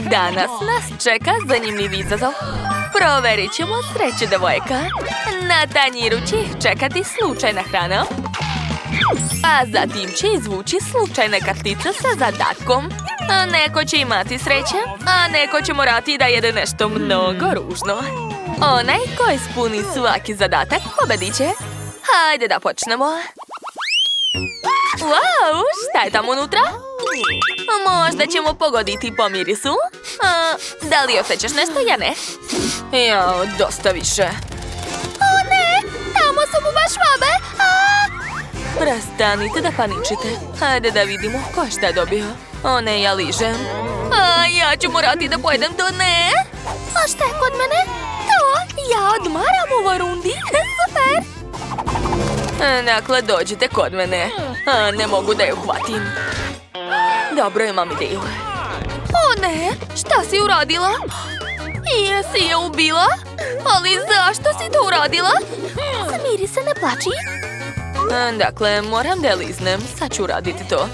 Danas nas čeka zanimljiv izazov. Proverit ćemo sreću devojaka. Na tanjiru će ih čekati slučajna hrana. A zatim će izvući slučajne kartice sa zadatkom. Neko će imati sreće, a neko će morati da jede nešto mnogo ružno. Onaj ko ispuni svaki zadatak pobedit će. Hajde da počnemo. Wow, šta je tamo unutra? Možda ćemo pogoditi po mirisu. Da li osjećaš nešto? Ja ne. Jao, dosta više. O ne, tamo su mu baš švabe. Prestanite da paničite. Hajde da vidimo ko šta je dobio. O ne, ja ližem. Ja ću morati da pojedem to, ne. A šta je kod mene? To, ja odmaram u ovoj rundi. Super. Dakle, dođite kod mene. Ne mogu da je uhvatim. Dobro, imam ideju. O ne, šta si uradila? Jesi je ubila? Ali zašto si to uradila? Smiri se, ne plači. Dakle, moram da je liznem. Sad ću uraditi to.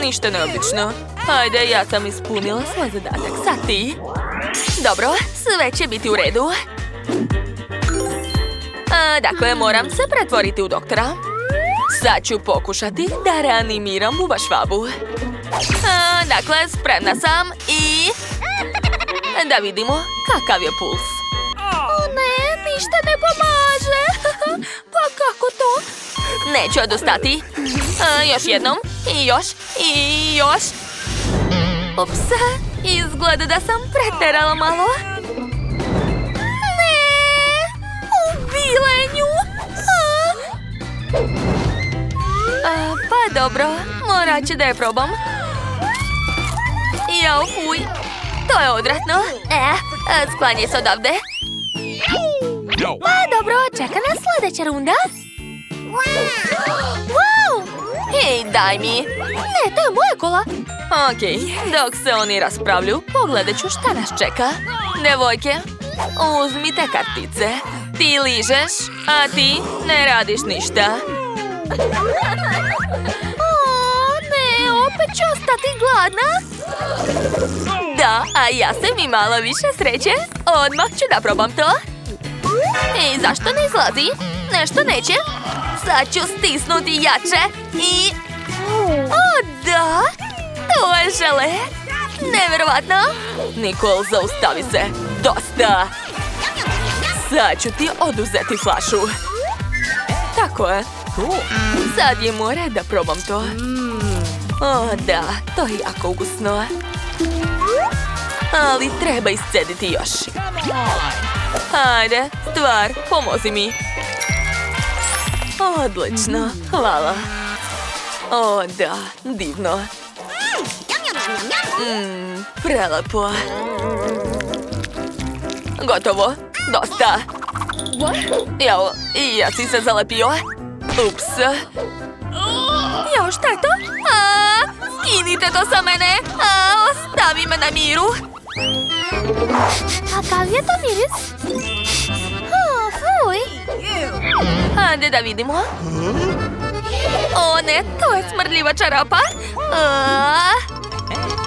Ništa neobično. Hajde, ja sam ispunila svoj zadatak. Sad ti. Dobro, sve će biti u redu. Dakle, moram se pretvoriti u doktora. Sad ću pokušati da reanimiram bubašvabu. Dakle, spremna sam i... Da vidimo kakav je puls. O ne, ništa ne pomaže. Pa kako to? Neću odustati. Još jednom. I još. I još. Ups, izgleda da sam preterala malo. Pa dobro, morat ću da je probam. Jao, fuj. To je odvratno. Sklanjaj se odavde. Pa dobro, čeka nas sljedeća runda. Wow! Hej, daj mi. Ne, to je moja kola. Okej, dok se oni raspravlju, pogledat ću šta nas čeka. Devojke, uzmite kartice. Ti ližeš, a ti ne radiš ništa. O, ne, opet ću ostati gladna. Da, a ja sam imala više sreće. Odmah ću da probam to. I zašto ne izlazi? Nešto neće. Sad ću stisnuti jače i... O, da! To je žele. Nevjerovatno. Nikol, zaustavi se. Dosta. Sad ću ti oduzeti flašu. Tako je. Sad je mora da probam to. O, da, to je jako ukusno. Ali treba iscediti još. Hajde, stvar, pomozi mi. Odlično, hvala. O, da, divno. Prelepo. Gotovo, dosta. Jao, ja si se zalepio. Ups. Jao, šta je to? Skinite to sa mene. Ostavi me na miru. Kakav je to miris? Fuj. Hajde da vidimo. O ne, to je smrdljiva čarapa.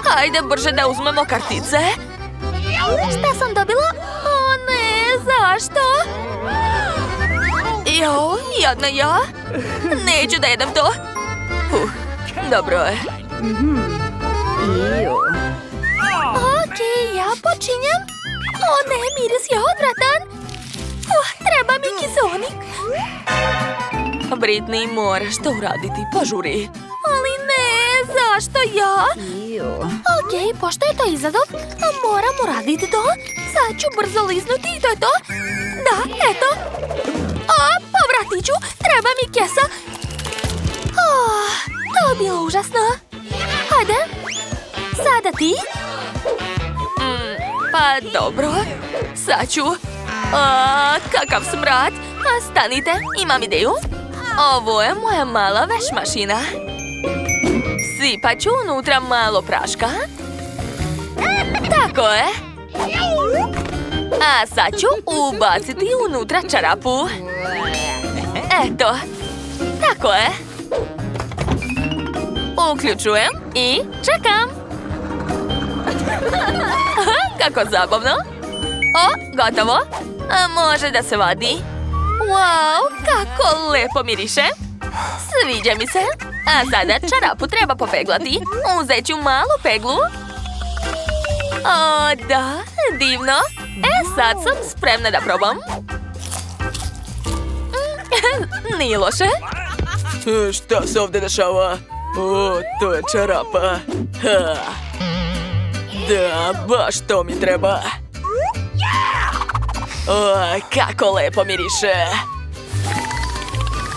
Hajde brže da uzmemo kartice. Šta sam dobila? O ne, zašto? Jao, jadna ja. Neću da jedem to. Dobro je. Okej, ja počinjem. O ne, miris je odvratan. Treba mi kiseonik. Britney, moraš to uraditi, požuri. Ali ne, zašto ja? Okej, pošto je to izazov, moram uraditi to. Sad ću brzo liznuti i to je to. Da, eto. Povrati ću, treba mi kesa. To je bilo užasno. Hajde. Sada ti. Pa dobro. Sad ću. Kakav smrad. Stanite, imam ideju. Ovo je moja mala veš mašina. Sipat ću unutra malo praška. Tako je. A sad ću ubaciti unutra čarapu. Eto. Tako je. Uključujem i čekam. kako zabavno. O, gotovo. A može da se vadi. Wow, kako lepo miriše. Sviđa mi se. A sada čarapu treba popeglati. Uzet ću malu peglu. O, da, divno. Sad sam spremna da probam. Nije loše. Šta se ovdje dešava? O, to je čarapa. Ha. Da, baš to mi treba. O, kako lepo miriše.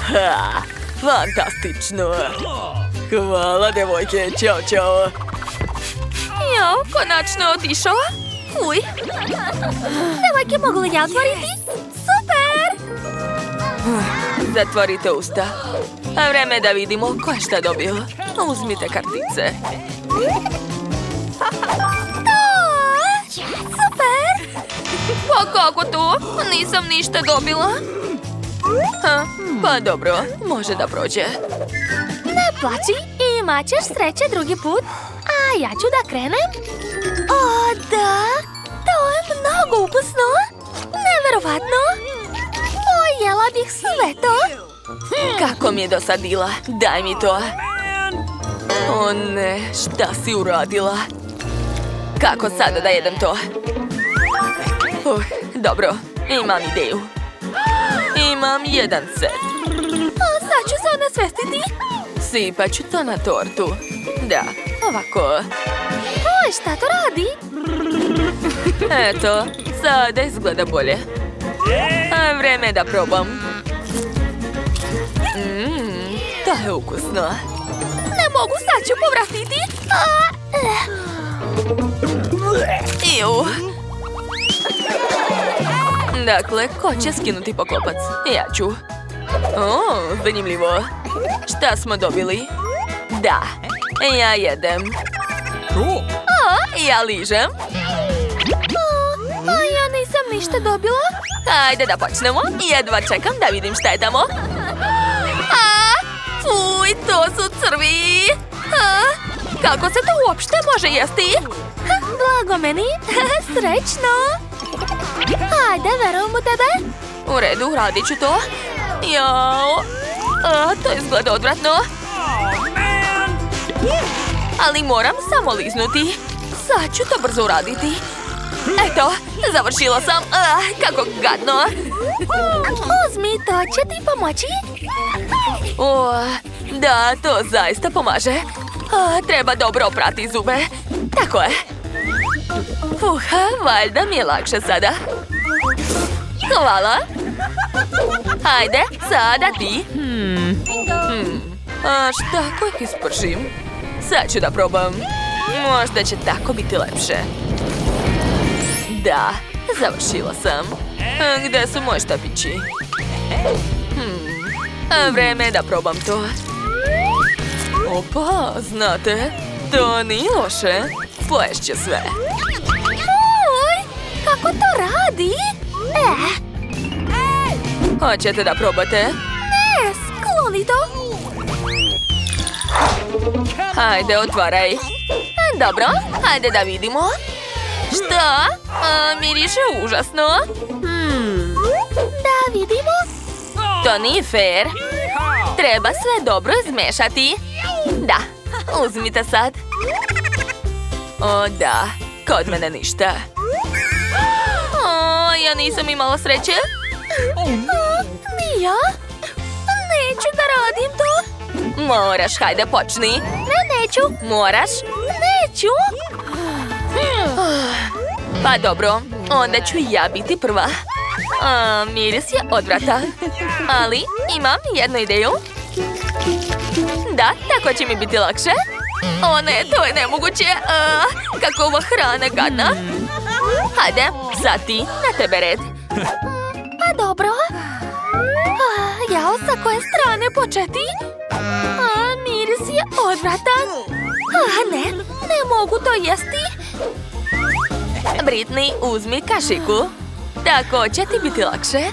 Ha, fantastično. Hvala, devojke. Ćao, čao. Jo, konačno otišao. Uj. Devojke, mogu li ja otvoriti? Super! Zatvorite usta. A vreme da vidimo ko je šta dobio. Uzmite kartice. Super! Pa kako to? Nisam ništa dobila. Pa dobro, može da prođe. Ne plači, imat ćeš sreće drugi put. A ja ću da krenem. O, da! To je mnogo ukusno! Neverovatno! Pojela bih sve to! Kako mi je dosadila! Daj mi to! O ne, šta si uradila? Kako sada da jedem to? Dobro, imam ideju. Imam jedan set. A sad ću se onesvestiti. Sipat ću to na tortu. Da, ovako. Oj, šta to radi? Eto, sada izgleda bolje. A vreme je da probam. To je ukusno. Ne mogu, sad ću povratiti. Iu. Dakle, ko će skinuti poklopac? Ja ću. O, zanimljivo. Šta smo dobili? Da, ja jedem. A, ja ližem. A ja nisam ništa dobila. Ajde da počnemo. Jedva čekam da vidim šta je tamo. A, fuj, to su crvi. A, kako se to uopšte može jesti? Blago meni. Srećno. Ajde, verujem u tebe. U redu, radit ću to. Jao. To izgleda odvratno. Ali moram samo liznuti. Sad ću to brzo uraditi. Eto, završila sam. Kako gadno. Uzmi, to će ti pomoći. O, da, to zaista pomaže. Treba dobro oprati zube. Tako je. Valjda mi je lakše sada. Hvala. Ajde, sada ti. A šta ako ih ispržim? Sad ću da probam. Možda će tako biti lepše. Da, završila sam. Gde su moji štapići? Vreme je da probam to. Opa, znate, to nije loše. Poješće sve. Oj, kako to radi? Hoćete da probate? Ne, skloni to. Hajde, otvaraj. Dobro, hajde da vidimo. Šta? Miriše užasno. Da vidimo. To nije fair. Treba sve dobro izmešati. Da, uzmite sad. O da, kod mene ništa. O, ja nisam imala sreće. Ni ja? Neću da radim to. Moraš, hajde počni. Ne, neću. Moraš? Neću. Pa dobro, onda ću ja biti prva. Miris je odvratan. Ali imam jednu ideju. Da, tako će mi biti lakše. O ne, to je nemoguće. Kako ova hrana gadna. Hajde, sad ti, na tebe red. Pa dobro. Jao, sa koje strane početi? Miris je odvratan. Ne mogu to jesti. Britney, uzmi kašiku. Tako će ti biti lakše.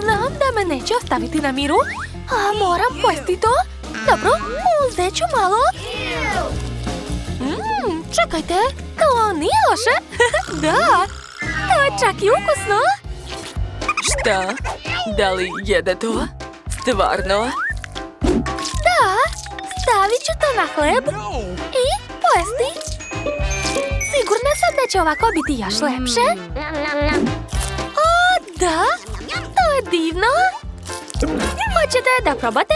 Znam da me neće ostaviti na miru. Moram pojesti to. Dobro, uzet ću malo. Čekajte, to nije loše. Da, to je čak i ukusno. Šta? Da li jede to? Stvarno? Da, stavit ću to na hleb i pojesti. Sigurna sam da će ovako biti još lepše. O, da, to je divno. Hoćete da probate?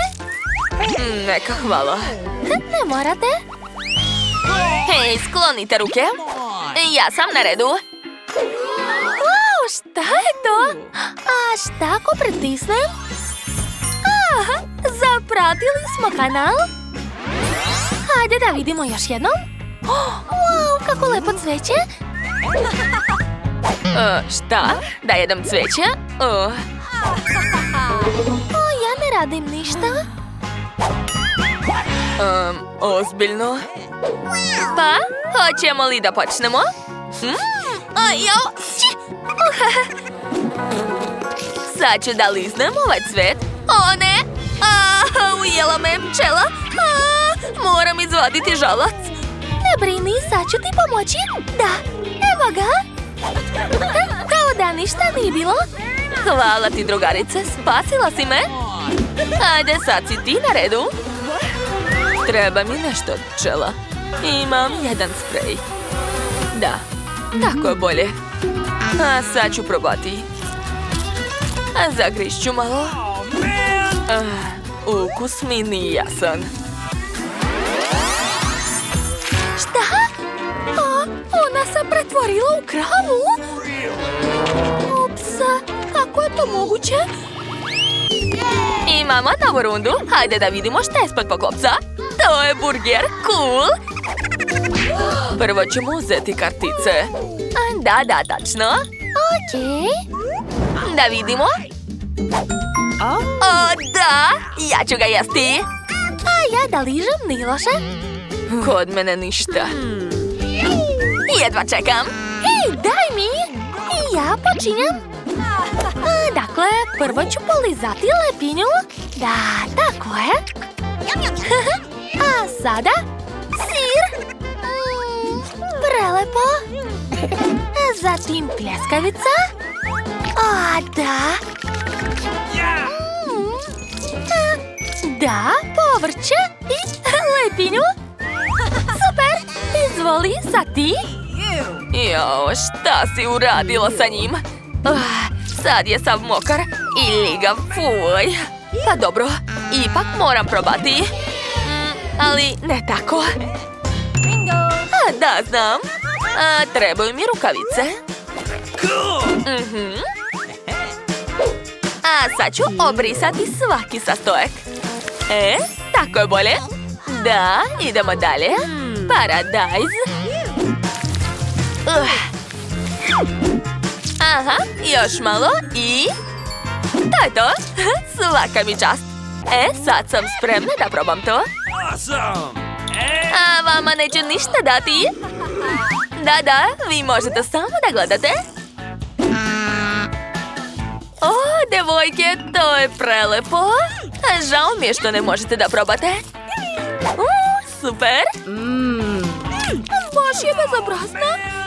Neka, hvala. Ne morate. Hej, sklonite ruke. Ja sam na redu. Wow, šta je to? A šta ako pritisnem? Zapratili smo kanal. Hajde da vidimo još jednom. Wow, kako lepo cveće. Šta? Da jedem cveće? Ja ne radim ništa. Ozbiljno? Pa, hoćemo li da počnemo? Sad ću da liznem ovaj cvet. O ne! Ujela me pčela. Moram izvaditi žalac. Ne brini, sad ću ti pomoći. Da, evo ga. Kao da ništa nije bilo. Hvala ti, drugarice, spasila si me. Ajde, sad si ti na redu. Treba mi nešto od pčela. Imam jedan sprej. Da, tako je bolje. A sad ću probati. Zagrišću malo. Ukus mi nije jasan. Šta? Ona se pretvorila u kravu? Ups, kako je to moguće? Imamo novu rundu. Hajde da vidimo šta je ispod poklopca. To je burger, cool. Prvo ćemo uzeti kartice. Da, tačno. Okej. Da vidimo. O, da! Ja ću ga jesti. A ja da ližem, nije loše. Kod mene ništa. Jedva čekam. Hej, daj mi. I ja počinjem. Dakle, prvo ću polizati lepinju. Da, tako je. A sada sir. Prelepo. Zatim pljeskavica. A, da. Da, povrće i lepinju. Super, izvoli, sad ti. Jo, šta si uradila sa njim? Sad je sav mokar i ligav, fuj. Pa dobro, ipak moram probati. Ali ne tako. Da, znam. Trebaju mi rukavice. A sad ću obrisati svaki sastojak. Tako je bolje. Da, idemo dalje. Paradajz. Aha, još malo i... To je to. Svaka mi čast. Sad sam spremna da probam to. A vama neću ništa dati. Da, vi možete samo da gledate. O, devojke, to je prelepo. Žao mi je što ne možete da probate. Super. Baš je bezobrazno.